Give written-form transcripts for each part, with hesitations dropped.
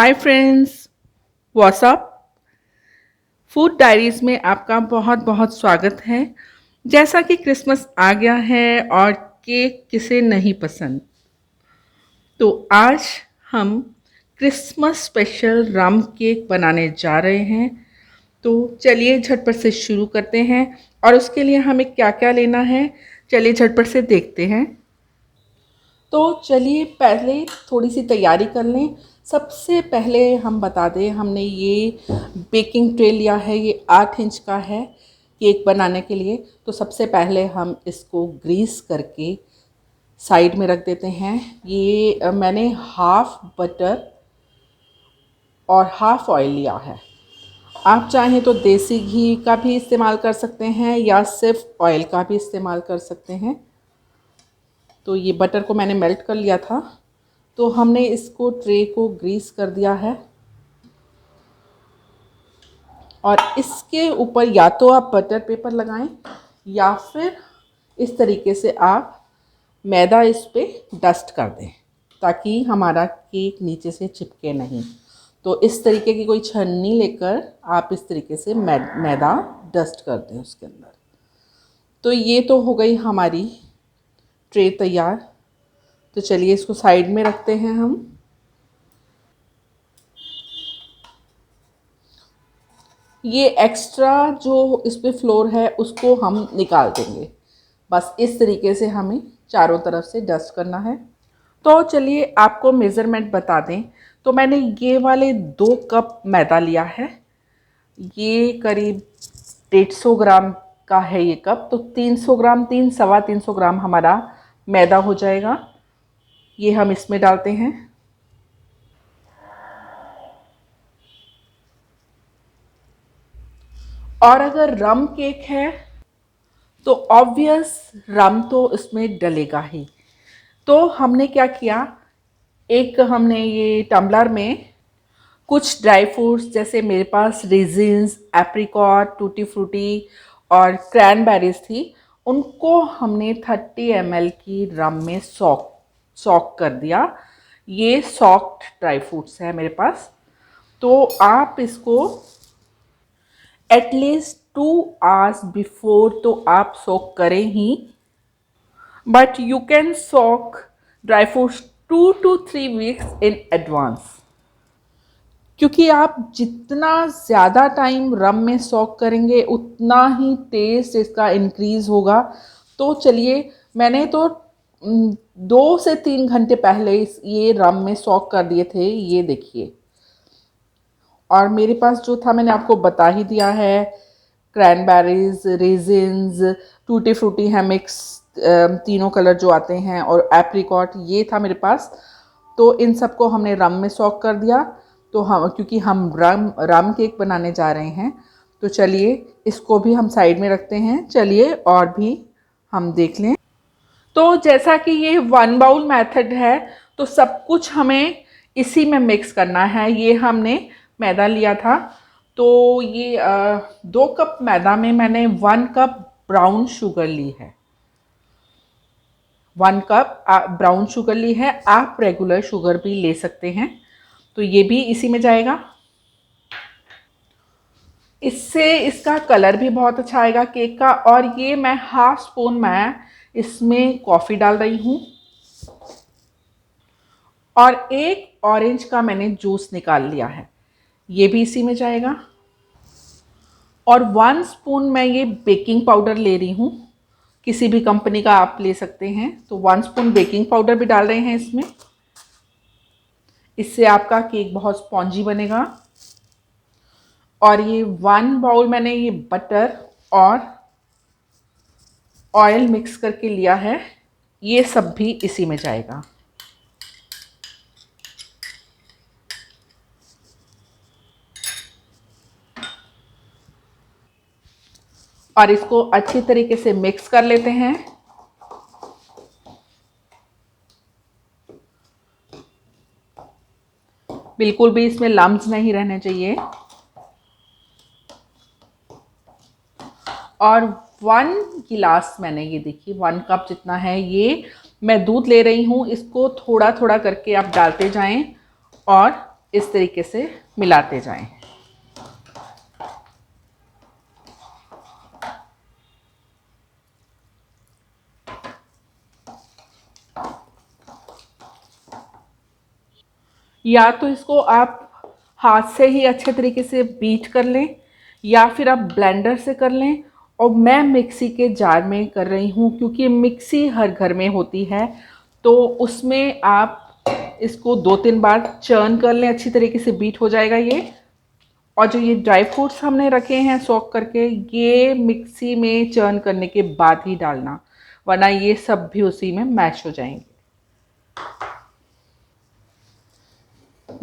हाय friends, what's up food diaries में आपका बहुत बहुत स्वागत है। जैसा कि क्रिसमस आ गया है और केक किसे नहीं पसंद, तो आज हम क्रिसमस स्पेशल रम केक बनाने जा रहे हैं। तो चलिए झटपट से शुरू करते हैं और उसके लिए हमें क्या क्या लेना है, चलिए झटपट से देखते हैं। तो चलिए पहले थोड़ी सी तैयारी कर लें। सबसे पहले हम बता दें, हमने ये बेकिंग ट्रे लिया है, ये 8 इंच का है केक बनाने के लिए। तो सबसे पहले हम इसको ग्रीस करके साइड में रख देते हैं। ये मैंने हाफ बटर और हाफ ऑयल लिया है। आप चाहें तो देसी घी का भी इस्तेमाल कर सकते हैं या सिर्फ ऑयल का भी इस्तेमाल कर सकते हैं। तो ये बटर को मैंने मेल्ट कर लिया था, तो हमने इसको ट्रे को ग्रीस कर दिया है और इसके ऊपर या तो आप बटर पेपर लगाएं या फिर इस तरीके से आप मैदा इस पर डस्ट कर दें ताकि हमारा केक नीचे से चिपके नहीं। तो इस तरीके की कोई छन्नी लेकर आप इस तरीके से मैदा डस्ट कर दें उसके अंदर। तो ये तो हो गई हमारी ट्रे तैयार। तो चलिए इसको साइड में रखते हैं हम। ये एक्स्ट्रा जो इस पे फ्लोर है उसको हम निकाल देंगे। बस इस तरीके से हमें चारों तरफ से डस्ट करना है। तो चलिए आपको मेज़रमेंट बता दें। तो मैंने ये वाले 2 कप मैदा लिया है। ये करीब 150 ग्राम का है ये कप। तो 300 ग्राम, सवा 300 ग्राम हमारा मैदा हो जाएगा। ये हम इसमें डालते हैं। और अगर रम केक है तो ऑब्वियस रम तो इसमें डलेगा ही। तो हमने क्या किया, एक हमने ये टम्बलर में कुछ ड्राई फ्रूट्स, जैसे मेरे पास रेजिन्स, एप्रिकॉट, टूटी फ्रूटी और क्रैनबेरीज थी, उनको हमने 30 ml की रम में सॉक कर दिया। ये सॉक्ड ड्राई फ्रूट्स है मेरे पास। तो आप इसको एटलीस्ट 2 आवर्स बिफोर तो आप सोक करें ही, but you can soak dry fruits 2 to 3 weeks in advance. क्योंकि आप जितना ज़्यादा टाइम रम में सोक करेंगे उतना ही टेस्ट इसका इंक्रीज़ होगा। तो चलिए, मैंने तो 2 से 3 घंटे पहले ये रम में सोक कर दिए थे, ये देखिए। और मेरे पास जो था मैंने आपको बता ही दिया है, क्रैनबेरीज, रेजिन्स, टूटी फ्रूटी है मिक्स, तीनों कलर जो आते हैं, और एप्रिकॉट, ये था मेरे पास। तो इन सबको हमने रम में सॉक कर दिया। तो हम, क्योंकि हम रम केक बनाने जा रहे हैं, तो चलिए इसको भी हम साइड में रखते हैं। चलिए और भी हम देख लें। तो जैसा कि ये 1 बाउल मेथड है, तो सब कुछ हमें इसी में मिक्स करना है। ये हमने मैदा लिया था, तो ये 2 कप मैदा में मैंने 1 कप ब्राउन शुगर ली है। 1 कप ब्राउन शुगर ली है। आप रेगुलर शुगर भी ले सकते हैं। तो ये भी इसी में जाएगा। इससे इसका कलर भी बहुत अच्छा आएगा केक का। और ये मैं हाफ स्पून मैं इसमें कॉफ़ी डाल रही हूँ, और 1 ऑरेंज का मैंने जूस निकाल लिया है, ये भी इसी में जाएगा। और 1 स्पून मैं ये बेकिंग पाउडर ले रही हूँ, किसी भी कंपनी का आप ले सकते हैं। तो 1 स्पून बेकिंग पाउडर भी डाल रहे हैं इसमें। इससे आपका केक बहुत स्पॉन्जी बनेगा। और ये 1 बाउल मैंने ये बटर और ऑयल मिक्स करके लिया है, ये सब भी इसी में जाएगा। और इसको अच्छी तरीके से मिक्स कर लेते हैं। बिल्कुल भी इसमें लम्स नहीं रहने चाहिए। और 1 गिलास मैंने, ये देखिए 1 कप जितना है, ये मैं दूध ले रही हूँ। इसको थोड़ा थोड़ा करके आप डालते जाएं और इस तरीके से मिलाते जाएं। या तो इसको आप हाथ से ही अच्छे तरीके से बीट कर लें या फिर आप ब्लेंडर से कर लें। और मैं मिक्सी के जार में कर रही हूँ क्योंकि मिक्सी हर घर में होती है, तो उसमें आप इसको 2-3 बार चर्न कर लें, अच्छी तरीके से बीट हो जाएगा ये। और जो ये ड्राई फ्रूट्स हमने रखे हैं सोक करके, ये मिक्सी में चर्न करने के बाद ही डालना, वरना ये सब भी उसी में मैश हो जाएंगे।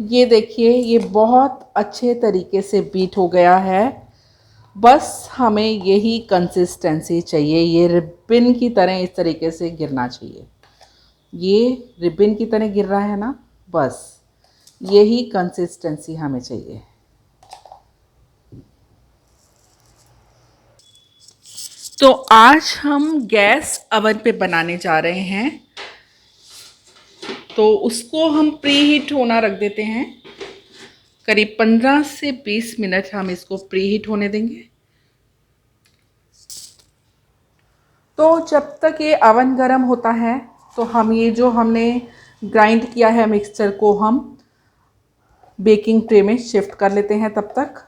ये देखिए, ये बहुत अच्छे तरीके से बीट हो गया है। बस हमें यही कंसिस्टेंसी चाहिए, ये रिबन की तरह इस तरीके से गिरना चाहिए। ये रिबन की तरह गिर रहा है ना, बस यही कंसिस्टेंसी हमें चाहिए। तो आज हम गैस अवन पे बनाने जा रहे हैं, तो उसको हम प्री हीट होना रख देते हैं। करीब 15 से 20 मिनट हम इसको प्री हीट होने देंगे। तो जब तक ये अवन गर्म होता है, तो हम ये जो हमने ग्राइंड किया है मिक्सचर को हम बेकिंग ट्रे में शिफ्ट कर लेते हैं। तब तक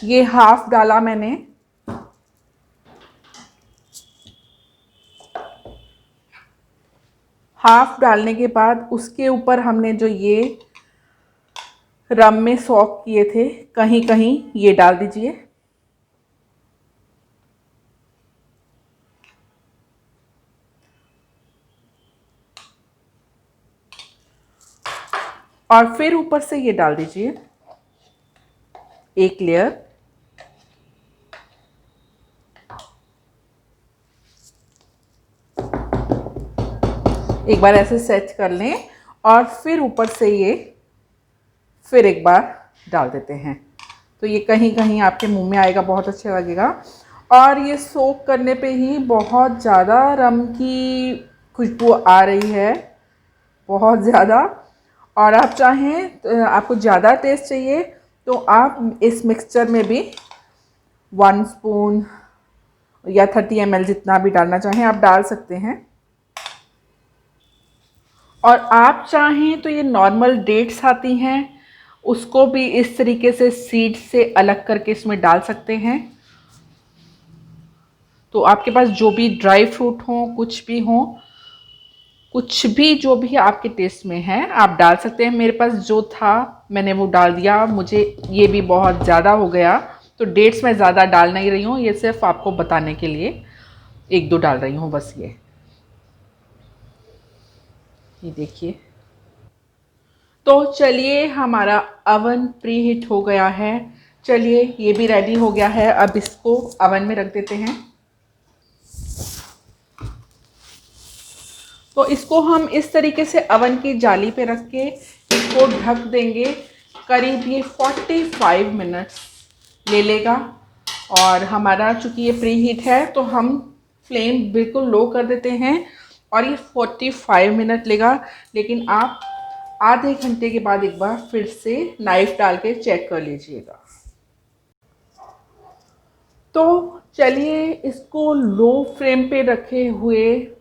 ये हाफ डाला मैंने। हाफ डालने के बाद उसके ऊपर हमने जो ये रम में सॉक किए थे, कहीं कहीं ये डाल दीजिए। और फिर ऊपर से ये डाल दीजिए एक लेयर। एक बार ऐसे सेट कर लें और फिर ऊपर से ये फिर एक बार डाल देते हैं, तो ये कहीं कहीं आपके मुंह में आएगा, बहुत अच्छा लगेगा। और ये सोक करने पे ही बहुत ज़्यादा रम की खुशबू आ रही है, बहुत ज़्यादा। और आप चाहें तो आपको ज़्यादा टेस्ट चाहिए तो आप इस मिक्सचर में भी 1 स्पून या 30 ml जितना भी डालना चाहें आप डाल सकते हैं। और आप चाहें तो ये नॉर्मल डेट्स आती हैं, उसको भी इस तरीके से सीड से अलग करके इसमें डाल सकते हैं। तो आपके पास जो भी ड्राई फ्रूट हो, कुछ भी हो, कुछ भी जो भी आपके टेस्ट में है आप डाल सकते हैं। मेरे पास जो था मैंने वो डाल दिया, मुझे ये भी बहुत ज़्यादा हो गया, तो डेट्स मैं ज़्यादा डाल नहीं रही हूँ, ये सिर्फ आपको बताने के लिए 1-2 डाल रही हूँ बस। ये देखिए। तो चलिए, हमारा अवन प्री हीट हो गया है। चलिए, ये भी रेडी हो गया है, अब इसको अवन में रख देते हैं। तो इसको हम इस तरीके से अवन की जाली पे रख के इसको ढक देंगे। करीब ये 45 मिनट्स ले लेगा। और हमारा चूँकि ये प्री हीट है तो हम फ्लेम बिल्कुल लो कर देते हैं और ये 45 मिनट लेगा। लेकिन आप आधे घंटे के बाद एक बार फिर से नाइफ डाल के चेक कर लीजिएगा। तो चलिए, इसको लो फ्लेम पे रखे हुए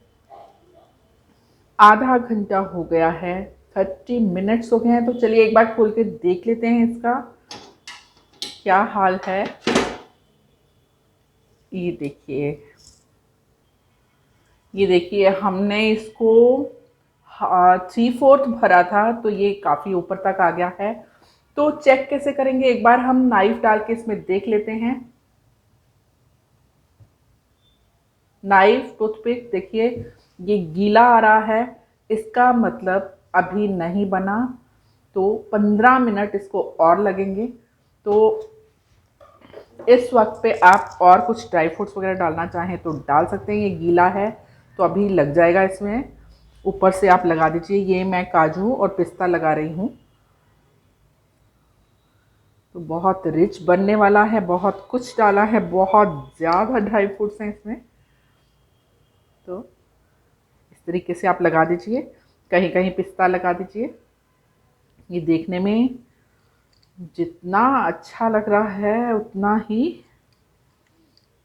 आधा घंटा हो गया है, 30 मिनट्स हो गए हैं। तो चलिए एक बार खोल के देख लेते हैं इसका क्या हाल है। ये देखिए, ये देखिए, हमने इसको 3/4 भरा था तो ये काफ़ी ऊपर तक आ गया है। तो चेक कैसे करेंगे, एक बार हम नाइफ डाल के इसमें देख लेते हैं। नाइफ टूथपिक देखिए, ये गीला आ रहा है, इसका मतलब अभी नहीं बना। तो 15 मिनट इसको और लगेंगे। तो इस वक्त पे आप और कुछ ड्राई फ्रूट्स वगैरह डालना चाहें तो डाल सकते हैं। ये गीला है तो अभी लग जाएगा इसमें, ऊपर से आप लगा दीजिए। ये मैं काजू और पिस्ता लगा रही हूँ। तो बहुत रिच बनने वाला है, बहुत कुछ डाला है, बहुत ज़्यादा ड्राई फ्रूट्स हैं इसमें। तो इस तरीके से आप लगा दीजिए, कहीं कहीं पिस्ता लगा दीजिए। ये देखने में जितना अच्छा लग रहा है उतना ही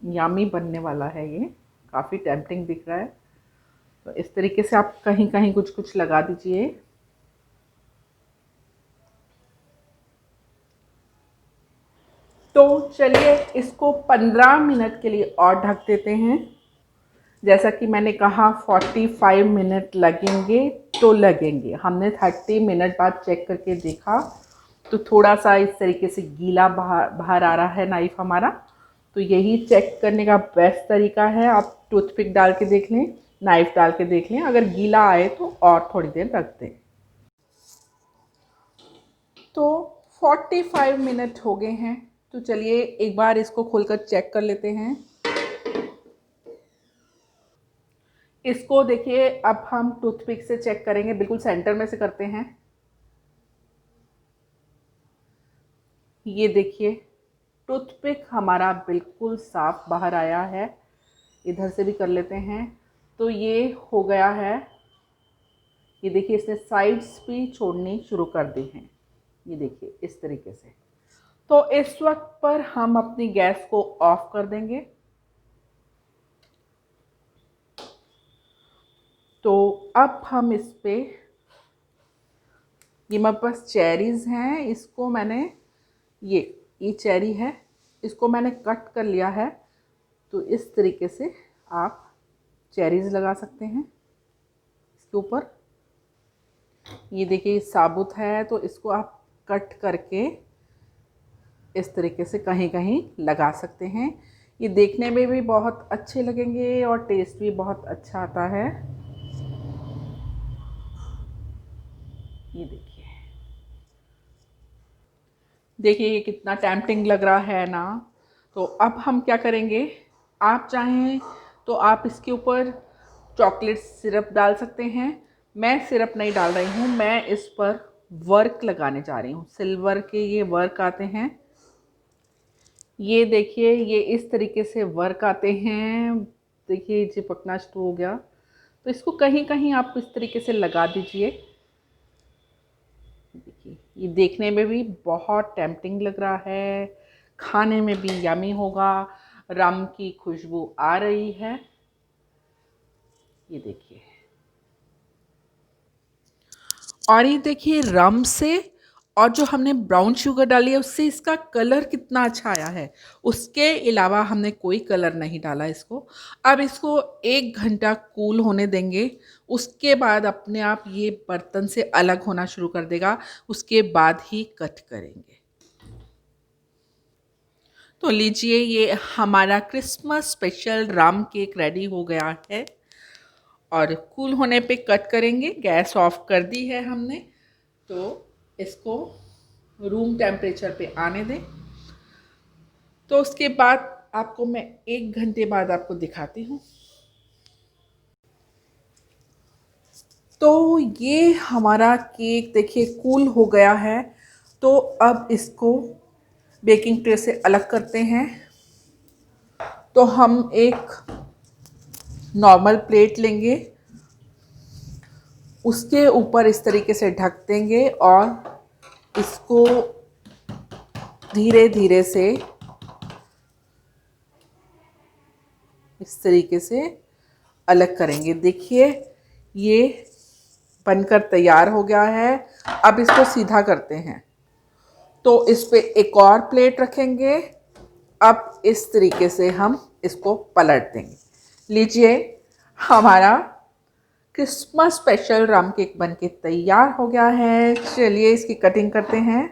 यम्मी बनने वाला है। ये काफ़ी टेम्पटिंग दिख रहा है। तो इस तरीके से आप कहीं कहीं कुछ कुछ लगा दीजिए। तो चलिए इसको 15 मिनट के लिए और ढक देते हैं। जैसा कि मैंने कहा 45 मिनट लगेंगे तो लगेंगे। हमने 30 मिनट बाद चेक करके देखा तो थोड़ा सा इस तरीके से गीला बाहर बाहर आ रहा है नाइफ़ हमारा। तो यही चेक करने का बेस्ट तरीका है। आप टूथपिक डाल के देख लें, नाइफ़ डाल के देख लें। अगर गीला आए तो और थोड़ी देर रख दें। तो 45 मिनट हो गए हैं। तो चलिए एक बार इसको खोलकर चेक कर लेते हैं। इसको देखिए, अब हम टूथपिक से चेक करेंगे, बिल्कुल सेंटर में से करते हैं। ये देखिए टूथपिक हमारा बिल्कुल साफ बाहर आया है। इधर से भी कर लेते हैं। तो ये हो गया है। ये देखिए इसने साइड्स भी छोड़नी शुरू कर दी हैं। ये देखिए इस तरीके से। तो इस वक्त पर हम अपनी गैस को ऑफ कर देंगे। तो अब हम इस पे, ये मेरे पास चेरीज़ हैं, इसको मैंने ये चेरी है, इसको मैंने कट कर लिया है। तो इस तरीके से आप चेरीज़ लगा सकते हैं इसके ऊपर। ये देखिए साबुत है, तो इसको आप कट करके इस तरीके से कहीं कहीं लगा सकते हैं। ये देखने में भी बहुत अच्छे लगेंगे और टेस्ट भी बहुत अच्छा आता है। ये देखिए, देखिए ये कितना टेम्पटिंग लग रहा है ना। तो अब हम क्या करेंगे, आप चाहें तो आप इसके ऊपर चॉकलेट सिरप डाल सकते हैं। मैं सिरप नहीं डाल रही हूँ, मैं इस पर वर्क लगाने जा रही हूँ। सिल्वर के ये वर्क आते हैं। ये देखिए ये इस तरीके से वर्क आते हैं। देखिए चिपकना शुरू हो गया। तो इसको कहीं कहीं आप इस तरीके से लगा दीजिए। देखिए ये देखने में भी बहुत टेम्पटिंग लग रहा है, खाने में भी यमी होगा। रम की खुशबू आ रही है। ये देखिए, और ये देखिए रम से और जो हमने ब्राउन शुगर डाली है उससे इसका कलर कितना अच्छा आया है। उसके अलावा हमने कोई कलर नहीं डाला इसको। अब इसको 1 घंटा कूल होने देंगे। उसके बाद अपने आप ये बर्तन से अलग होना शुरू कर देगा। उसके बाद ही कट करेंगे। तो लीजिए ये हमारा Christmas special Ram cake ready हो गया है। और कूल होने पे कट करेंगे। गैस ऑफ कर दी है हमने। तो इसको रूम टेम्परेचर पे आने दें। तो उसके बाद आपको मैं 1 घंटे बाद आपको दिखाती हूँ। तो ये हमारा केक देखिए कूल हो गया है। तो अब इसको बेकिंग ट्रे से अलग करते हैं। तो हम एक नॉर्मल प्लेट लेंगे, उसके ऊपर इस तरीके से ढक देंगे और इसको धीरे धीरे से इस तरीके से अलग करेंगे। देखिए ये बनकर तैयार हो गया है। अब इसको सीधा करते हैं। तो इस पे एक और प्लेट रखेंगे। अब इस तरीके से हम इसको पलट देंगे। लीजिए हमारा क्रिसमस स्पेशल रम केक बनके तैयार हो गया है। चलिए इसकी कटिंग करते हैं।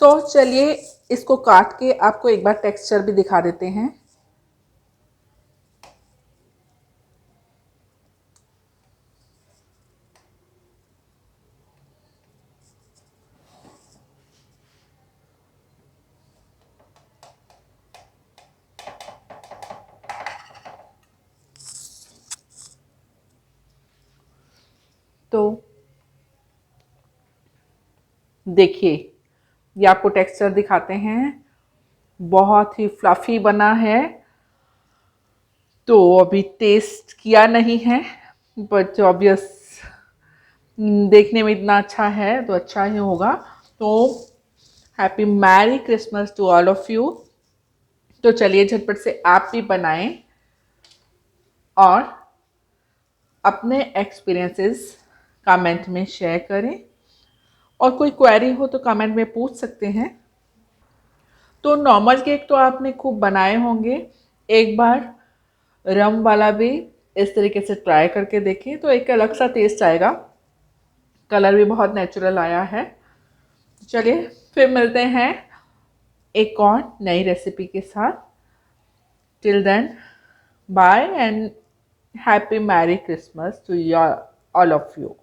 तो चलिए इसको काट के आपको एक बार टेक्सचर भी दिखा देते हैं। तो देखिए ये आपको टेक्सचर दिखाते हैं। बहुत ही फ्लफ़ी बना है तो अभी टेस्ट किया नहीं है, बट ऑब्वियस देखने में इतना अच्छा है तो अच्छा ही होगा। तो happy merry Christmas to all of you. तो चलिए झटपट से आप भी बनाएं और अपने एक्सपीरियंसेस कमेंट में शेयर करें, और कोई क्वेरी हो तो कमेंट में पूछ सकते हैं। तो नॉर्मल केक तो आपने खूब बनाए होंगे, एक बार रम वाला भी इस तरीके से ट्राई करके देखें तो एक अलग सा टेस्ट आएगा। कलर भी बहुत नेचुरल आया है। चलिए फिर मिलते हैं एक और नई रेसिपी के साथ। Till then, bye and happy merry Christmas to all of you.